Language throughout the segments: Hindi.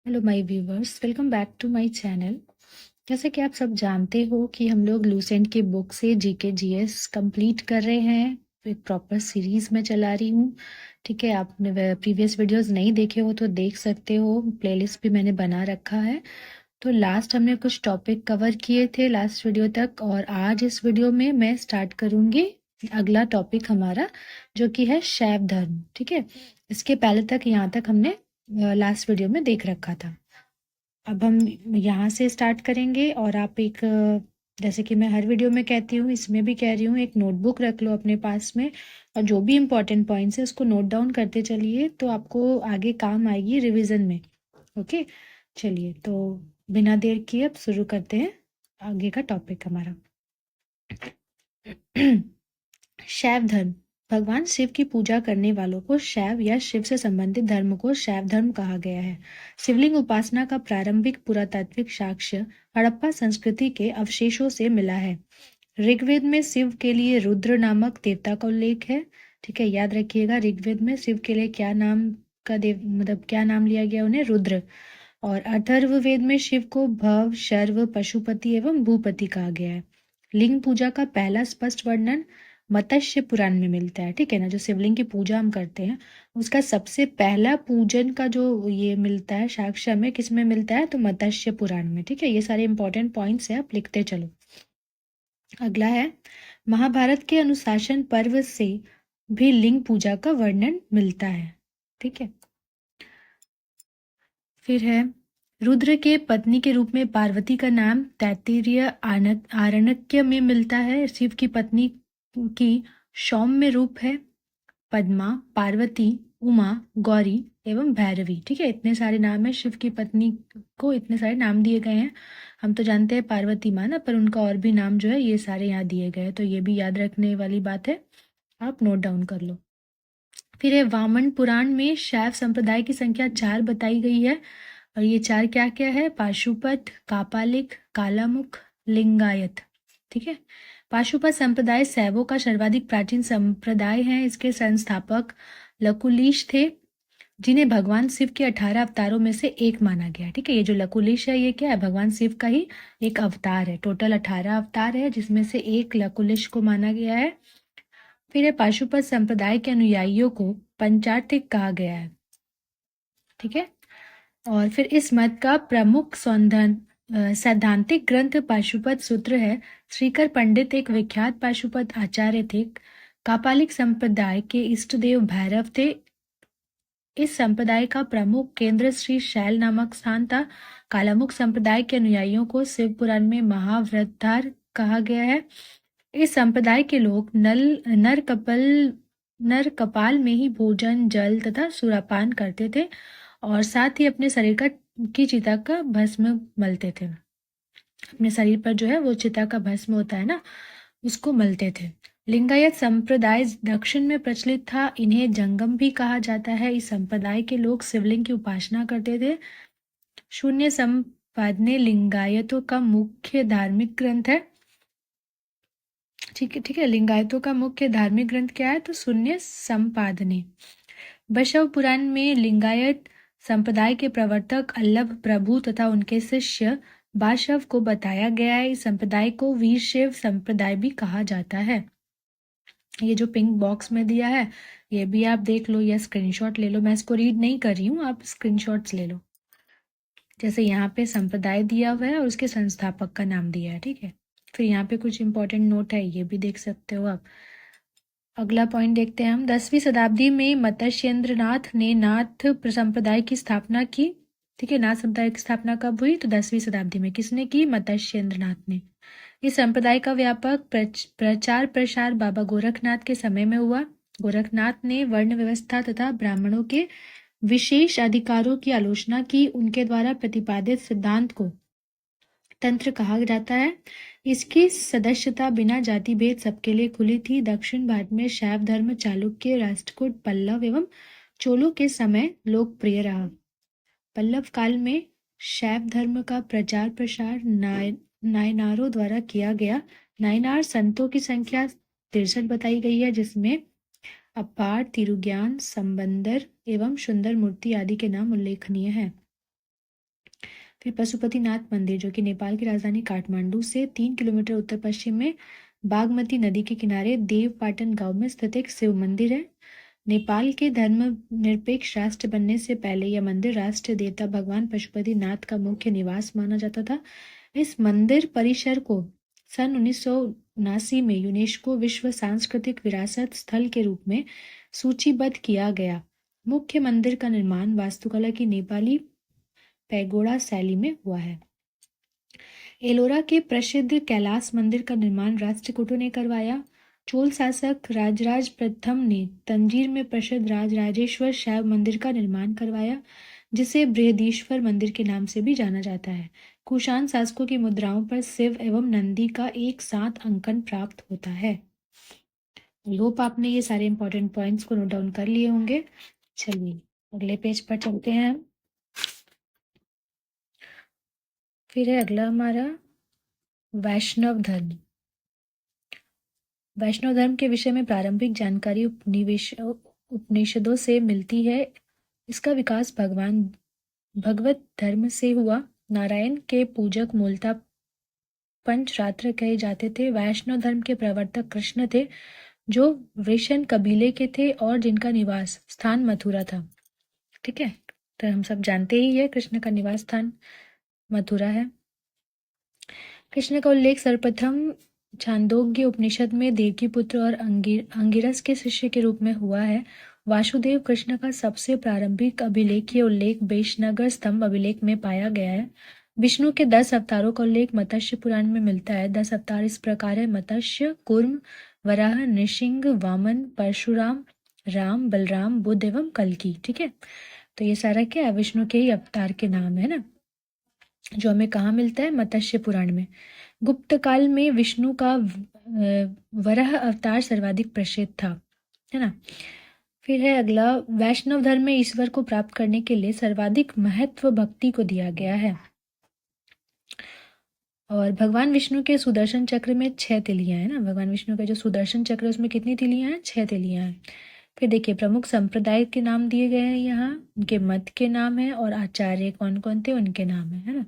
Hello my viewers, welcome back to my channel. जैसे कि आप सब जानते हो कि हम लोग लूसेंट की बुक से जीके जीएस कंप्लीट कर रहे हैं। एक प्रॉपर सीरीज में चला रही हूँ। ठीक है, आपने प्रीवियस वीडियोस नहीं देखे हो तो देख सकते हो, प्लेलिस्ट भी मैंने बना रखा है। तो लास्ट हमने कुछ टॉपिक कवर किए थे लास्ट वीडियो तक, और आज इस वीडियो में मैं स्टार्ट करूंगी अगला टॉपिक हमारा, जो कि है शैव धर्म। ठीक है, इसके पहले तक यहाँ तक हमने लास्ट वीडियो में देख रखा था। अब हम यहाँ से स्टार्ट करेंगे, और आप एक जैसे कि मैं हर वीडियो में कहती हूँ, इसमें भी कह रही हूँ, एक नोटबुक रख लो अपने पास में, और जो भी इम्पोर्टेंट पॉइंट्स है उसको नोट डाउन करते चलिए, तो आपको आगे काम आएगी रिवीजन में। ओके, चलिए तो बिना देर किए अब शुरू करते हैं आगे का टॉपिक हमारा। शैव धर्म। भगवान शिव की पूजा करने वालों को शैव या शिव से संबंधित धर्म को शैव धर्म कहा गया है। शिवलिंग उपासना का प्रारंभिक पुरातात्विक साक्ष्य हड़प्पा संस्कृति के अवशेषों से मिला है। ऋग्वेद में शिव के लिए रुद्र नामक देवता का उल्लेख है। ठीक है, याद रखिएगा, ऋग्वेद में शिव के लिए क्या नाम का देव मतलब क्या नाम लिया गया उन्हें, रुद्र। और अथर्ववेद में शिव को भव, शर्व, पशुपति एवं भूपति कहा गया है। लिंग पूजा का पहला स्पष्ट वर्णन मत्स्य पुराण में मिलता है। ठीक है ना, जो शिवलिंग की पूजा हम करते हैं उसका सबसे पहला पूजन का जो ये मिलता है साक्ष्य हमें किस में मिलता है, तो मत्स्य पुराण में। ठीक है, ये सारे इंपॉर्टेंट पॉइंट्स है, आप लिखते चलो। अगला है, महाभारत के अनुशासन पर्व से भी लिंग पूजा का वर्णन मिलता है। ठीक है, फिर है, रुद्र के पत्नी के रूप में पार्वती का नाम तैत्तिरीय आरण्यक में मिलता है। शिव की पत्नी की सौम्य रूप है पद्मा, पार्वती, उमा, गौरी एवं भैरवी। ठीक है, इतने सारे नाम है शिव की पत्नी को, इतने सारे नाम दिए गए हैं। हम तो जानते हैं पार्वती माँ ना, पर उनका और भी नाम जो है ये सारे यहाँ दिए गए हैं, तो ये भी याद रखने वाली बात है, आप नोट डाउन कर लो। फिर है, वामन पुराण में शैव संप्रदाय की संख्या 4 बताई गई है, और ये 4 क्या क्या है, पाशुपत, कापालिक, कालामुख, लिंगायत। ठीक है, पाशुपत संप्रदाय शैवों का सर्वाधिक प्राचीन संप्रदाय है। इसके संस्थापक लकुलिश थे, जिन्हें भगवान शिव के 18 अवतारों में से एक माना गया। ठीक है, ये जो लकुलिश है ये क्या है, भगवान शिव का ही एक अवतार है। टोटल 18 अवतार है, जिसमें से एक लकुलिश को माना गया है। फिर पाशुपत संप्रदाय के अनुयायियों को पंचार्थिक कहा गया है। ठीक है, और फिर इस मत का प्रमुख सैद्धांतिक ग्रंथ पाशुपत सूत्र है। श्रीकर पंडित एक विख्यात पाशुपत आचार्य थे। कापालिक संप्रदाय के इष्ट देव भैरव थे। इस संप्रदाय का प्रमुख केंद्र श्री शैल नामक स्थान था। कालामुख संप्रदाय के अनुयायियों को शिव पुराण में महाव्रतधार कहा गया है। इस संप्रदाय के लोग नर कपाल में ही भोजन, जल तथा सुरापान करते थे, और साथ ही अपने शरीर की चिता का भस्म मलते थे। अपने शरीर पर जो है वो चिता का भस्म होता है ना, उसको मलते थे। लिंगायत संप्रदाय दक्षिण में प्रचलित था। इन्हें जंगम भी कहा जाता है। इस संप्रदाय के लोग शिवलिंग की उपासना करते थे। शून्य संपादने लिंगायतों का मुख्य धार्मिक ग्रंथ है। ठीक है, लिंगायतों का मुख्य धार्मिक ग्रंथ क्या है, तो शून्य संपादने। बसव पुराण में लिंगायत संप्रदाय के प्रवर्तक अल्लभ प्रभु तथा उनके शिष्य बाशव को बताया गया है। इस संप्रदाय को वीरशैव संप्रदाय भी कहा जाता है। ये जो पिंक बॉक्स में दिया है ये भी आप देख लो या स्क्रीनशॉट ले लो, मैं इसको रीड नहीं कर रही हूँ, आप स्क्रीनशॉट्स ले लो। जैसे यहाँ पे संप्रदाय दिया हुआ है और उसके संस्थापक का नाम दिया है। ठीक है, फिर यहाँ पे कुछ इंपॉर्टेंट नोट है, ये भी देख सकते हो आप। अगला पॉइंट देखते हैं हम। 10वीं शताब्दी में मत्स्येंद्रनाथ ने नाथ संप्रदाय की स्थापना की। ठीक है, नाथ संप्रदाय की स्थापना कब हुई, तो 10वीं शताब्दी में। किसने की, मत्स्येंद्रनाथ ने। इस संप्रदाय का व्यापक प्रचार प्रसार बाबा गोरखनाथ के समय में हुआ। गोरखनाथ ने वर्ण व्यवस्था तथा ब्राह्मणों के विशेष अधिकारों की आलोचना की। उनके द्वारा प्रतिपादित सिद्धांत को तंत्र कहा जाता है। इसकी सदस्यता बिना जाति भेद सबके लिए खुली थी। दक्षिण भारत में शैव धर्म चालुक्य, राष्ट्रकूट, पल्लव एवं चोलों के समय लोकप्रिय रहा। पल्लव काल में शैव धर्म का प्रचार प्रसार नायनारों द्वारा किया गया। नायनार संतों की संख्या 63 बताई गई है, जिसमें अपार, तिरुज्ञान, संबंदर एवं सुंदर मूर्ति आदि के नाम उल्लेखनीय हैं। फिर पशुपतिनाथ मंदिर, जो कि नेपाल की राजधानी काठमांडू से 3 किलोमीटर उत्तर पश्चिम में बागमती नदी के किनारे देवपाटन गांव में स्थित एक शिव मंदिर है। नेपाल के धर्मनिरपेक्ष राष्ट्र बनने से पहले यह मंदिर राष्ट्र देवता भगवान पशुपतिनाथ का मुख्य निवास माना जाता था। इस मंदिर परिसर को सन 1979 में यूनेस्को विश्व सांस्कृतिक विरासत स्थल के रूप में सूचीबद्ध किया गया। मुख्य मंदिर का निर्माण वास्तुकला की नेपाली पैगोडा शैली में हुआ है। एलोरा के प्रसिद्ध कैलाश मंदिर का निर्माण राष्ट्रकूटों ने करवाया। चोल शासक राजराज प्रथम ने तंजीर में प्रसिद्ध राजराजेश्वर शैव मंदिर का निर्माण करवाया, जिसे बृहदीश्वर मंदिर के नाम से भी जाना जाता है। कुषाण शासकों की मुद्राओं पर शिव एवं नंदी का एक साथ अंकन प्राप्त होता है। आई होप आपने ये सारे इंपॉर्टेंट पॉइंट्स को नोट डाउन कर लिए होंगे। चलिए अगले पेज पर चलते हैं। फिर है अगला हमारा वैष्णव धर्म। वैष्णव धर्म के विषय में प्रारंभिक जानकारी उपनिषदों से मिलती है। इसका विकास भगवत धर्म से हुआ। नारायण के पूजक मूलतः पंचरात्र कहे जाते थे। वैष्णव धर्म के प्रवर्तक कृष्ण थे, जो वृषण कबीले के थे और जिनका निवास स्थान मथुरा था। ठीक है, तो हम सब जानते ही है कृष्ण का निवास स्थान मथुरा है। कृष्ण का उल्लेख सर्वप्रथम छांदोग्य उपनिषद में देवकी पुत्र और अंगिरस के शिष्य के रूप में हुआ है। वासुदेव कृष्ण का सबसे प्रारंभिक अभिलेखीय उल्लेख बेशनगर स्तंभ अभिलेख में पाया गया है। विष्णु के 10 अवतारों का उल्लेख मत्स्य पुराण में मिलता है। 10 अवतार इस प्रकार है: मत्स्य, कूर्म, वराह, नृसिंह, वामन, परशुराम, राम, बलराम, बुद्ध एवं कल्कि। ठीक है, तो ये सारा क्या है, विष्णु के ही अवतार के नाम है ना, जो हमें कहाँ मिलता है, मत्स्य पुराण में। गुप्त काल में विष्णु का वराह अवतार सर्वाधिक प्रसिद्ध था, है ना। फिर है अगला, वैष्णव धर्म में ईश्वर को प्राप्त करने के लिए सर्वाधिक महत्व भक्ति को दिया गया है। और भगवान विष्णु के सुदर्शन चक्र में 6 तिलियां है ना। भगवान विष्णु का जो सुदर्शन चक्र है उसमें कितनी तिलियां हैं, 6 तिलियां हैं। फिर देखिए प्रमुख संप्रदाय के नाम दिए गए हैं यहाँ, उनके मत के नाम है और आचार्य कौन कौन थे उनके नाम है ना।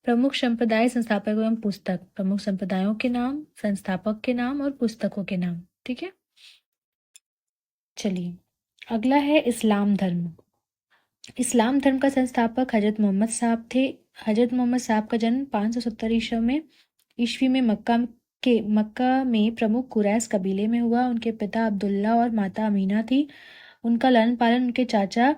प्रमुख संप्रदाय, संस्थापक एवं पुस्तक। प्रमुख संप्रदायों के नाम, संस्थापक के नाम और पुस्तकों के नाम। ठीक है, चलिए अगला है इस्लाम धर्म। इस्लाम धर्म का संस्थापक हजरत मोहम्मद साहब थे। हजरत मोहम्मद साहब का जन्म 570 ईस्वी में मक्का में प्रमुख कुरैश कबीले में हुआ। उनके पिता अब्दुल्ला और माता अमीना थी। उनका लालन पालन उनके चाचा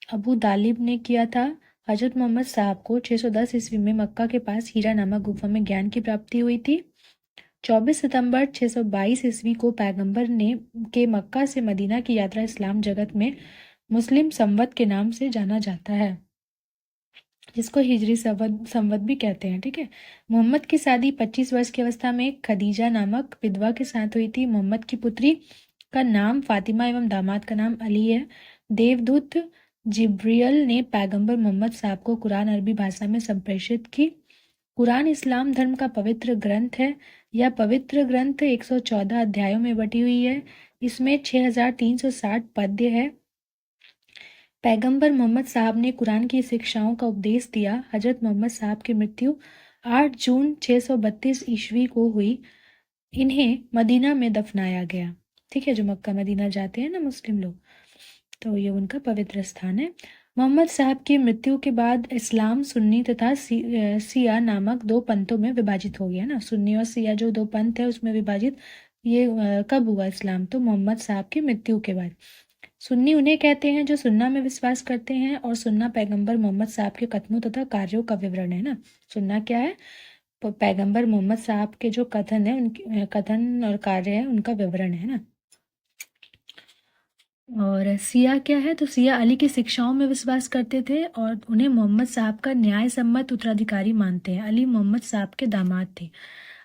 अबू तालिब ने किया था। हजरत मोहम्मद साहब को 610 ईस्वी में मक्का के पास हीरा नामक गुफा में ज्ञान की प्राप्ति हुई थी। 24 सितंबर 622 ईस्वी को पैगंबर ने के मक्का से मदीना की यात्रा इस्लाम जगत में मुस्लिम संवत के नाम से जाना जाता है, जिसको हिजरी संवत भी कहते हैं। ठीक है, मोहम्मद की शादी 25 वर्ष की अवस्था में खदीजा नामक विधवा के साथ हुई थी। मोहम्मद की पुत्री का नाम फातिमा एवं दामाद का नाम अली है। देवदूत जिब्रियल ने पैगंबर मोहम्मद साहब को कुरान अरबी भाषा में संप्रेषित की। कुरान इस्लाम धर्म का पवित्र ग्रंथ है। यह पवित्र ग्रंथ 114 अध्यायों में बटी हुई है। इसमें 6360 पद्य है। पैगंबर मोहम्मद साहब ने कुरान की शिक्षाओं का उपदेश दिया। हजरत मोहम्मद साहब की मृत्यु 8 जून 632 ईस्वी को हुई। इन्हें मदीना में दफनाया गया। ठीक है, जो मक्का मदीना जाते हैं ना मुस्लिम लोग, तो ये उनका पवित्र स्थान है। मोहम्मद साहब की मृत्यु के बाद इस्लाम सुन्नी तथा सिया नामक 2 पंथों में विभाजित हो गया ना। सुन्नी और सिया जो 2 पंथ है उसमें विभाजित ये कब हुआ इस्लाम, तो मोहम्मद साहब की मृत्यु के बाद। सुन्नी उन्हें कहते हैं जो सुन्ना में विश्वास करते हैं, और सुन्ना पैगंबर मोहम्मद साहब के कथनों तथा कार्यों का विवरण है ना। सुन्ना क्या है, पैगंबर मोहम्मद साहब के जो कथन है, उनके कथन और कार्य है, उनका विवरण है ना। और सिया क्या है, तो सिया अली की शिक्षाओं में विश्वास करते थे और उन्हें मोहम्मद साहब का न्याय सम्मत उत्तराधिकारी मानते हैं। अली मोहम्मद साहब के दामाद थे।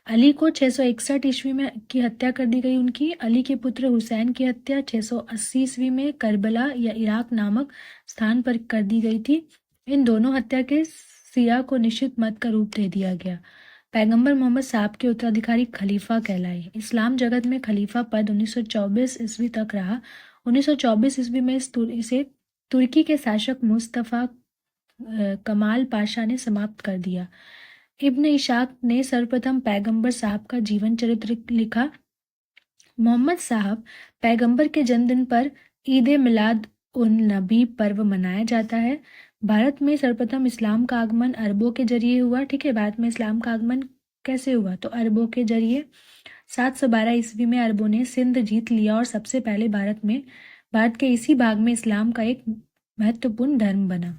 अली को 661 ईस्वी में की हत्या कर दी गई उनकी। अली के पुत्र हुसैन की हत्या 680 ईस्वी में करबला या इराक नामक स्थान पर कर दी गई थी। इन दोनों हत्या के सिया को निश्चित मत का रूप दे दिया गया। पैगंबर मोहम्मद साहब के उत्तराधिकारी खलीफा कहलाए। इस्लाम जगत में खलीफा पद 1924 ईस्वी तक रहा। 1924 ईस्वी में इसे तुर्की के शासक मुस्तफा कमाल पाशा ने समाप्त कर दिया। इब्न इशाक ने सर्वप्रथम पैगंबर साहब का जीवन चरित्र लिखा। मोहम्मद साहब पैगंबर के जन्मदिन पर ईद मिलाद उन नबी पर्व मनाया जाता है। भारत में सर्वप्रथम इस्लाम का आगमन अरबों के जरिए हुआ। ठीक है, भारत में इस्लाम का आगमन कैसे हुआ? तो अरबों के जरिए। 712 ईस्वी में अरबों ने सिंध जीत लिया और सबसे पहले भारत के इसी भाग में इस्लाम का एक महत्वपूर्ण धर्म बना।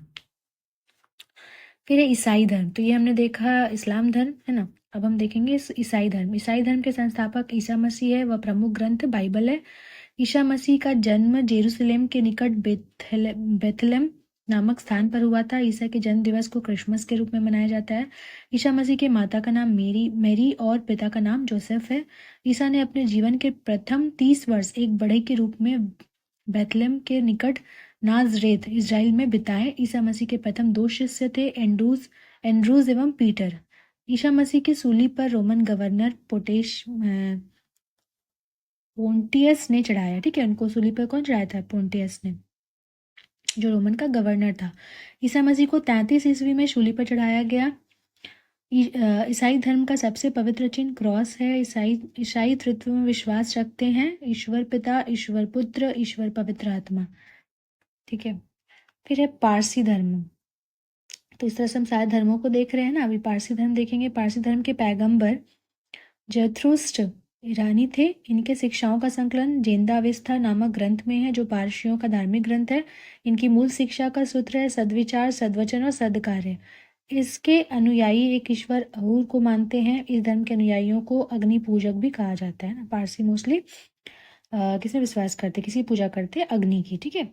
फिर है ईसाई धर्म। तो ये हमने देखा इस्लाम धर्म, है ना। अब हम देखेंगे ईसाई धर्म। ईसाई धर्म के संस्थापक ईसा मसीह है। वह प्रमुख ग्रंथ बाइबल है। ईसा मसीह का जन्म जेरूसलेम के निकट बेथलेम नामक स्थान पर हुआ था। ईसा के जन्म दिवस को क्रिसमस के रूप में मनाया जाता है। ईसा मसीह के माता का नाम मेरी और पिता का नाम जोसेफ है। ईसा ने अपने जीवन के प्रथम 30 वर्ष एक बढ़ई के रूप में बेथलेम के निकट नाजरेत इज़राइल में बिताए। ईसा मसीह के प्रथम 2 शिष्य थे, एंड्रूज एवं पीटर। ईसा मसीह की सूली पर रोमन गवर्नर पोंटियस ने चढ़ाया। ठीक है, उनको सूली पर कौन चढ़ाया था? पोंटियस ने, जो रोमन का गवर्नर था। ईसा मसीह को 33 ईस्वी में सूली पर चढ़ाया गया। ईसाई धर्म का सबसे पवित्र चिन्ह क्रॉस है। ईसाई तृत्व में विश्वास रखते हैं, ईश्वर पिता, ईश्वर पुत्र, ईश्वर पवित्र आत्मा। ठीक है, फिर है पारसी धर्म। तो इस तरह से हम सारे धर्मों को देख रहे हैं ना। अभी पारसी धर्म देखेंगे। पारसी धर्म के पैगंबर जरथुस्त्र ईरानी थे। इनके शिक्षाओं का संकलन जेंदावेस्था नामक ग्रंथ में है, जो पारसियों का धार्मिक ग्रंथ है। इनकी मूल शिक्षा का सूत्र है सद्विचार, सद्वचन और सद्कार्य। इसके अनुयायी एक ईश्वर अहूर को मानते हैं। इस धर्म के अनुयायियों को अग्नि पूजक भी कहा जाता है ना। पारसी मोस्टली किसे विश्वास करते, किसी पूजा करते, अग्नि की। ठीक है।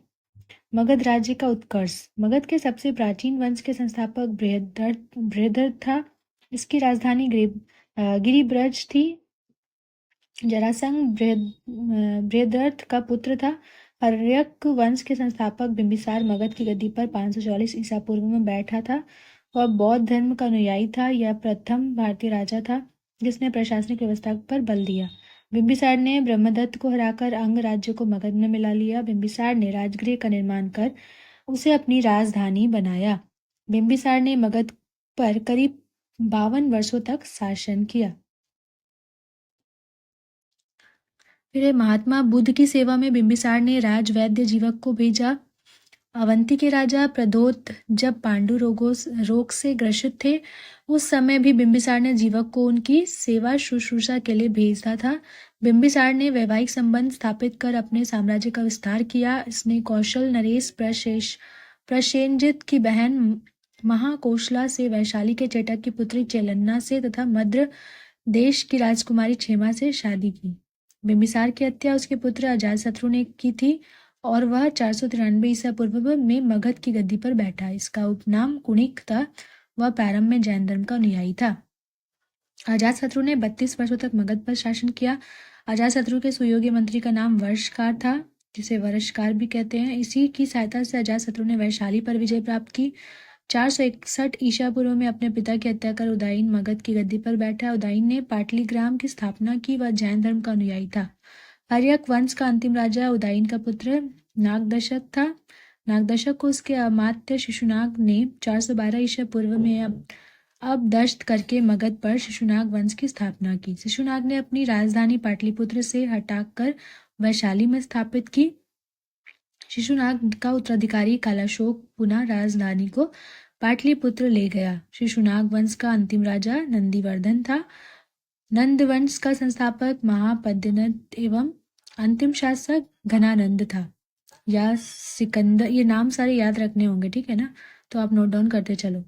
मगध राज्य का उत्कर्ष। मगध के सबसे प्राचीन वंश के संस्थापक बृहद्रथ था। इसकी राजधानी गिरिब्रज थी। जरासंध बृहद्रथ का पुत्र था। हर्यक वंश के संस्थापक बिंबिसार मगध की गद्दी पर 544 ईसा पूर्व में बैठा था। वह बौद्ध धर्म का अनुयायी था। यह प्रथम भारतीय राजा था जिसने प्रशासनिक व्यवस्था पर बल दिया। बिंबिसार ने ब्रह्मदत्त को हराकर अंग राज्य को मगध में मिला लिया। बिंबिसार ने राजगृह का निर्माण कर उसे अपनी राजधानी बनाया। बिंबिसार ने मगध पर करीब 52 वर्षों तक शासन किया। फिर महात्मा बुद्ध की सेवा में बिंबिसार ने राजवैद्य जीवक को भेजा। अवंती के राजा प्रदोत जब पांडु रोग से ग्रसित थे, उस समय भी बिंबिसार ने जीवक को उनकी सेवा शुश्रूषा के लिए भेजा था। बिंबिसार ने वैवाहिक संबंध स्थापित कर अपने साम्राज्य का विस्तार किया। इसने कौशल नरेश प्रसेनजित की बहन महाकोशला से, वैशाली के चेटक की पुत्री चेलन्ना से तथा मद्र देश की राजकुमारी क्षेमा से शादी की। बिंबिसार की हत्या उसके पुत्र अजातशत्रु ने की थी और वह 493 ईसा पूर्व में मगध की गद्दी पर बैठा। इसका उपनाम कुणिक था। वह प्रारंभ में जैन धर्म का अनुयायी था। अजातशत्रु ने 32 वर्षों तक मगध पर शासन किया। अजातशत्रु के सुयोग्य मंत्री का नाम वर्षकार था, जिसे वर्षकार भी कहते हैं। इसी की सहायता से अजातशत्रु ने वैशाली पर विजय प्राप्त की। 461 ईसा पूर्व में अपने पिता की हत्या कर उदयन मगध की गद्दी पर बैठा। उदयन ने पाटलीग्राम की स्थापना की। वह जैन धर्म का अनुयायी था। हर्यक वंश का अंतिम राजा उदयन का पुत्र नागदशक था। नागदशक को उसके अमात्य शिशुनाग ने 412 ईसा पूर्व में अब दस्त करके मगध पर शिशुनाग वंश की स्थापना की। शिशुनाग ने अपनी राजधानी पाटलिपुत्र से हटाकर वैशाली में स्थापित की। शिशुनाग का उत्तराधिकारी कालाशोक पुनः राजधानी को पाटलिपुत्र ले गया। शिशुनाग वंश का अंतिम राजा नंदीवर्धन था। नंद वंश का संस्थापक महापद्यनद एवं अंतिम शासक घनानंद था। या सिकंदर, ये नाम सारे याद रखने होंगे, ठीक है ना, तो आप नोट डाउन करते चलो।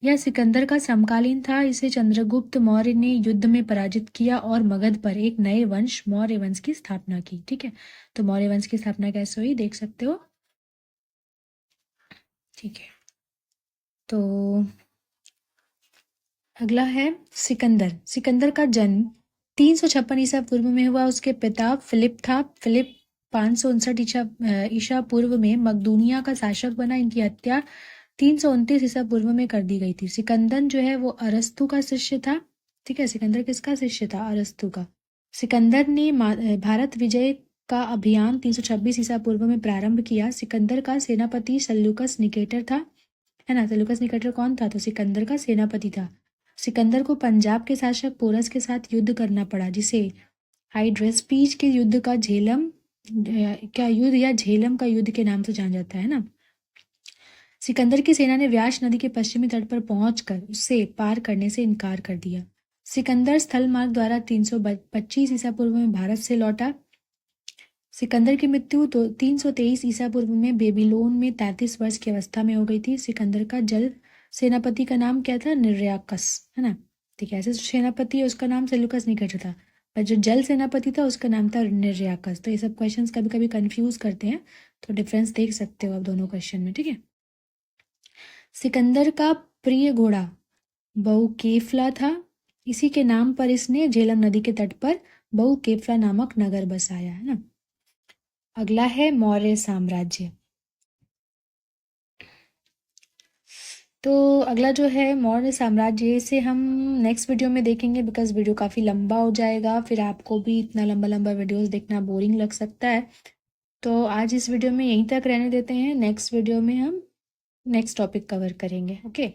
यह सिकंदर का समकालीन था। इसे चंद्रगुप्त मौर्य ने युद्ध में पराजित किया और मगध पर एक नए वंश मौर्य वंश की स्थापना की। ठीक है, तो मौर्य वंश की स्थापना कैसे हुई देख सकते हो। ठीक है, तो अगला है सिकंदर। सिकंदर का जन्म 356 ईसा पूर्व में हुआ। उसके पिता फिलिप था। फिलिप 559 ईसा पूर्व में मकदूनिया का शासक बना। इनकी हत्या 329 ईसा पूर्व में कर दी गई थी। सिकंदर जो है वो अरस्तु का शिष्य था। ठीक है, सिकंदर किसका शिष्य था? अरस्तु का। सिकंदर ने भारत विजय का अभियान 326 ईसा पूर्व में प्रारंभ किया। सिकंदर का सेनापति सल्यूकस निकेटर था। है ना। सेल्यूकस निकेटर कौन था? तो सिकंदर का सेनापति था। सिकंदर को पंजाब के शासक पोरस के साथ युद्ध करना पड़ा, जिसे हाइड्रेस्पीज के युद्ध का झेलम क्या युद्ध या झेलम का युद्ध के नाम से जाना जाता है ना। सिकंदर की सेना ने व्यास नदी के पश्चिमी तट पर पहुंचकर उससे पार करने से इनकार कर दिया। सिकंदर स्थल मार्ग द्वारा 325 ईसा पूर्व में भारत से लौटा। सिकंदर की मृत्यु तो 323 ईसा पूर्व में बेबीलोन में 33 वर्ष की अवस्था में हो गई थी। सिकंदर का जल सेनापति का नाम क्या था? निर्याकस, है ना। ठीक है, ऐसे सेनापति है उसका नाम सेल्यूकस निकेटर था, पर जो जल सेनापति था उसका नाम था निर्याकस। तो ये सब क्वेश्चंस कभी कभी कंफ्यूज करते हैं, तो डिफरेंस देख सकते हो आप दोनों क्वेश्चन में, ठीक है। सिकंदर का प्रिय घोड़ा बहुकेफला था। इसी के नाम पर इसने झेलम नदी के तट पर बहुकेफला नामक नगर बसाया, है ना। अगला है मौर्य साम्राज्य। तो अगला जो है मौर्य साम्राज्य, से हम नेक्स्ट वीडियो में देखेंगे, बिकॉज वीडियो काफ़ी लंबा हो जाएगा, फिर आपको भी इतना लंबा लंबा वीडियोस देखना बोरिंग लग सकता है। तो आज इस वीडियो में यहीं तक रहने देते हैं, नेक्स्ट वीडियो में हम नेक्स्ट टॉपिक कवर करेंगे, ओके।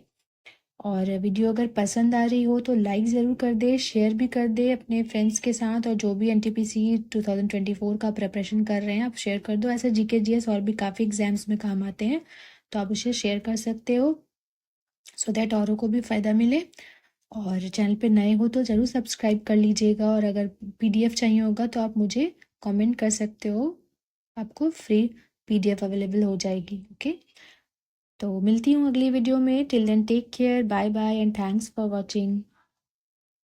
और वीडियो अगर पसंद आ रही हो तो लाइक ज़रूर कर दे, शेयर भी कर दे अपने फ्रेंड्स के साथ, और जो भी एनटीपीसी 2024 का प्रिपरेशन कर रहे हैं आप शेयर कर दो। ऐसे जीके जीएस और भी काफ़ी एग्जाम्स में काम आते हैं, तो आप उसे शेयर कर सकते हो, सो दैट औरों को भी फ़ायदा मिले। और चैनल पे नए हो तो ज़रूर सब्सक्राइब कर लीजिएगा, और अगर पीडीएफ चाहिए होगा तो आप मुझे कमेंट कर सकते हो, आपको फ्री पीडीएफ अवेलेबल हो जाएगी, ओके। तो मिलती हूँ अगली वीडियो में। Till then take care, bye bye and thanks for watching.